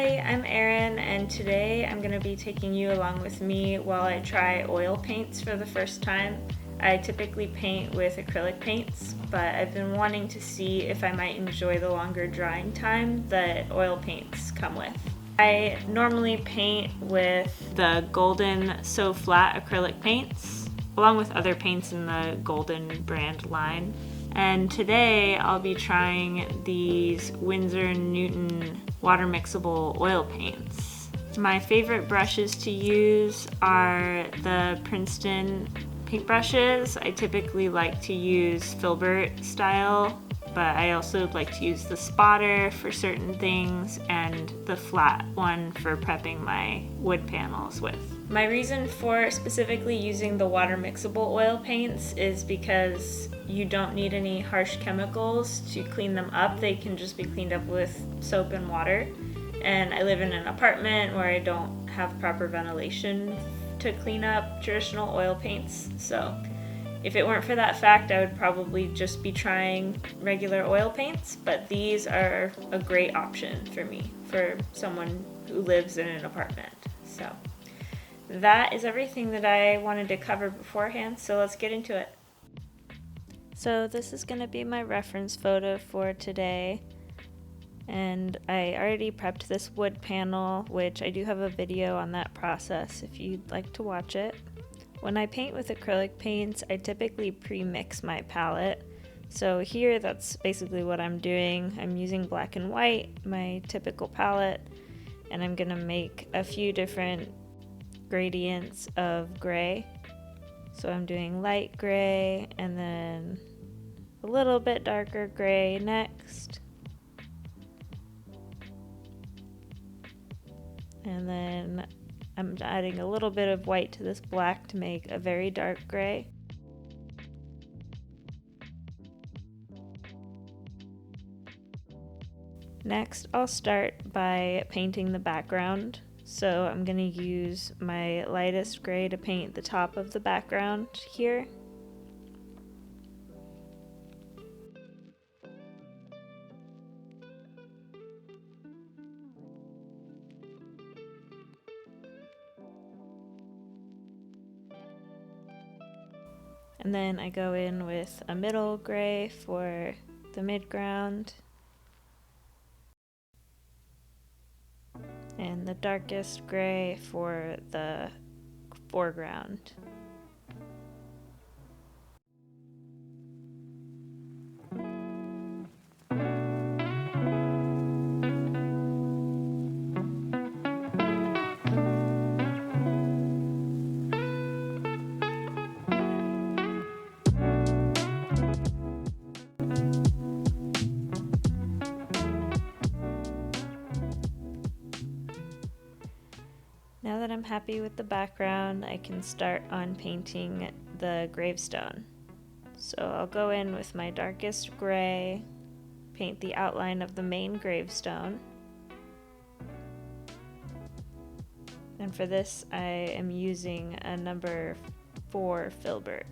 Hi, I'm Erin, and today I'm going to be taking you along with me while I try oil paints for the first time. I typically paint with acrylic paints, but I've been wanting to see if I might enjoy the longer drying time that oil paints come with. I normally paint with the Golden So Flat acrylic paints, along with other paints in the Golden brand line. And today I'll be trying these Winsor Newton water mixable oil paints. My favorite brushes to use are the Princeton paintbrushes. I typically like to use filbert style, but I also like to use the spotter for certain things and the flat one for prepping my wood panels with. My reason for specifically using the water mixable oil paints is because you don't need any harsh chemicals to clean them up. They can just be cleaned up with soap and water. And I live in an apartment where I don't have proper ventilation to clean up traditional oil paints. So if it weren't for that fact, I would probably just be trying regular oil paints, but these are a great option for me, for someone who lives in an apartment. So that is everything that I wanted to cover beforehand, so let's get into it. So this is going to be my reference photo for today, and I already prepped this wood panel, which I do have a video on that process if you'd like to watch it. When I paint with acrylic paints, I typically pre-mix my palette. So here, that's basically what I'm doing. I'm using black and white, my typical palette, and I'm gonna make a few different gradients of gray. So I'm doing light gray and then a little bit darker gray next. And then I'm adding a little bit of white to this black to make a very dark gray. Next, I'll start by painting the background. So I'm going to use my lightest gray to paint the top of the background here. And then I go in with a middle gray for the midground. And the darkest gray for the foreground. Now that I'm happy with the background, I can start on painting the gravestone. So I'll go in with my darkest gray, paint the outline of the main gravestone. And for this, I am using a number 4 filbert.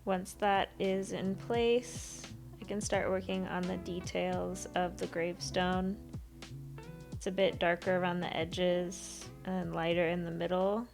Once that is in place, I can start working on the details of the gravestone. It's a bit darker around the edges and lighter in the middle.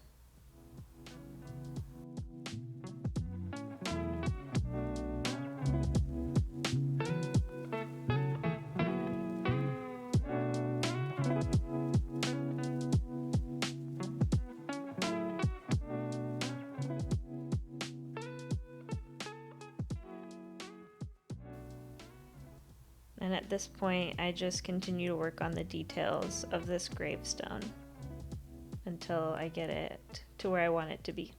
And at this point, I just continue to work on the details of this gravestone until I get it to where I want it to be.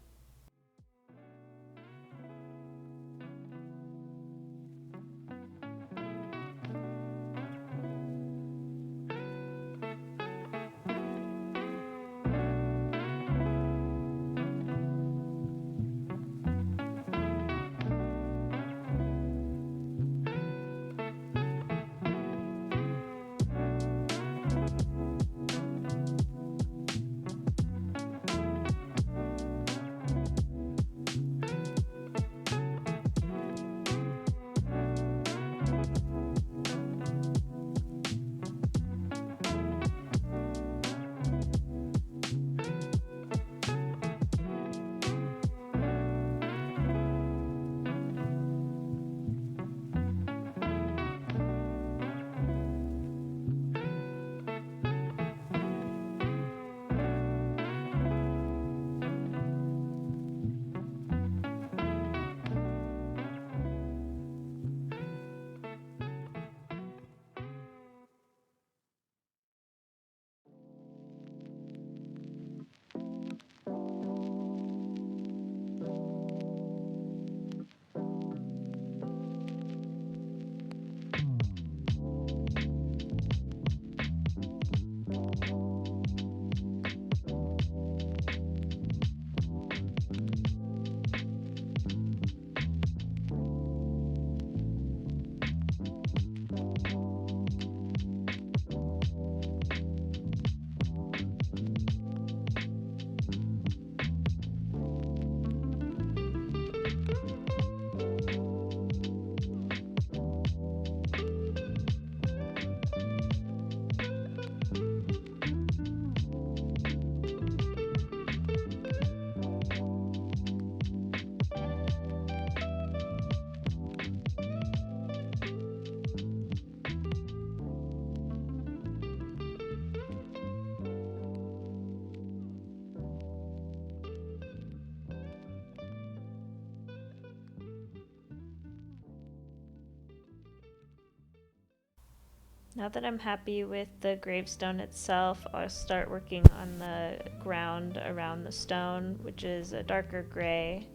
Now that I'm happy with the gravestone itself, I'll start working on the ground around the stone, which is a darker gray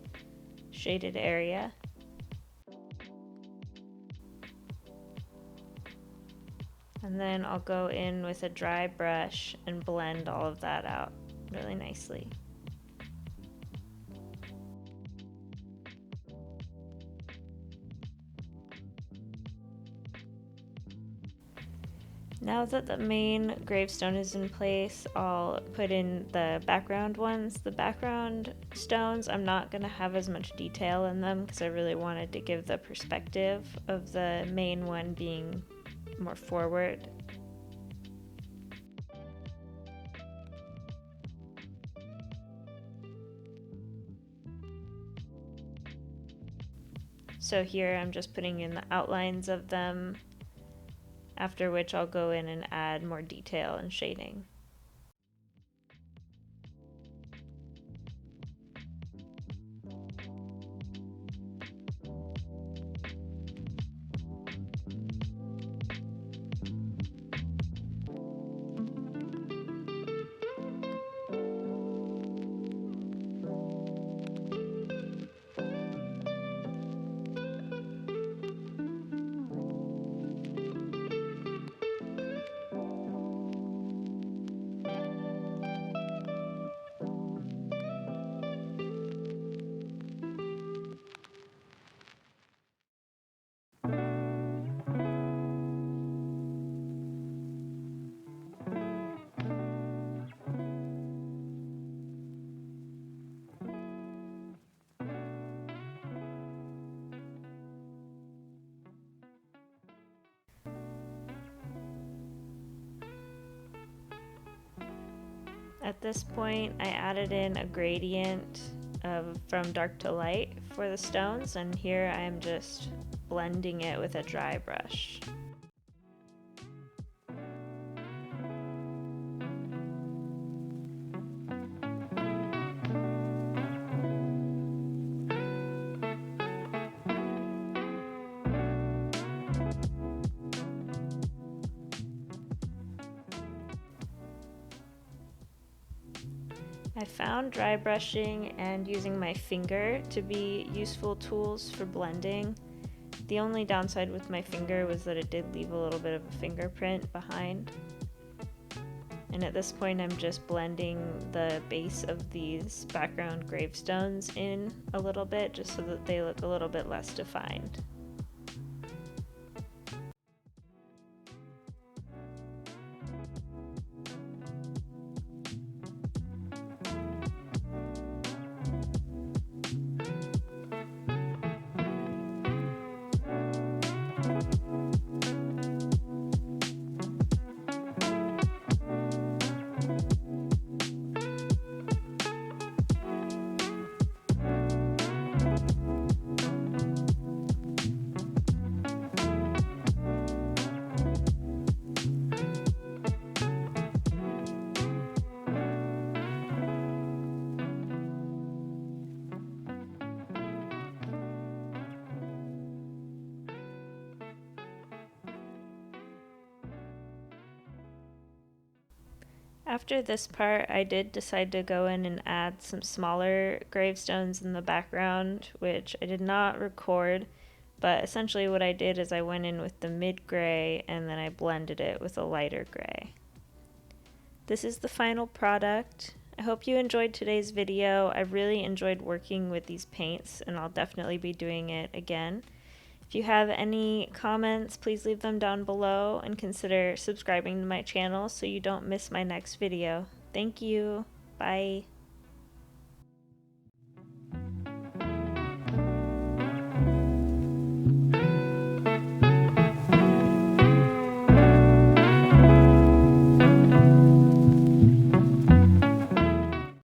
shaded area. And then I'll go in with a dry brush and blend all of that out really nicely. Now that the main gravestone is in place, I'll put in the background ones. The background stones, I'm not going to have as much detail in them because I really wanted to give the perspective of the main one being more forward. So here I'm just putting in the outlines of them, after which I'll go in and add more detail and shading. At this point, I added in a gradient from dark to light for the stones, and here I'm just blending it with a dry brush. I found dry brushing and using my finger to be useful tools for blending. The only downside with my finger was that it did leave a little bit of a fingerprint behind. And at this point I'm just blending the base of these background gravestones in a little bit just so that they look a little bit less defined. After this part, I did decide to go in and add some smaller gravestones in the background, which I did not record, but essentially what I did is I went in with the mid-gray and then I blended it with a lighter gray. This is the final product. I hope you enjoyed today's video. I really enjoyed working with these paints and I'll definitely be doing it again. If you have any comments, please leave them down below and consider subscribing to my channel so you don't miss my next video. Thank you. Bye.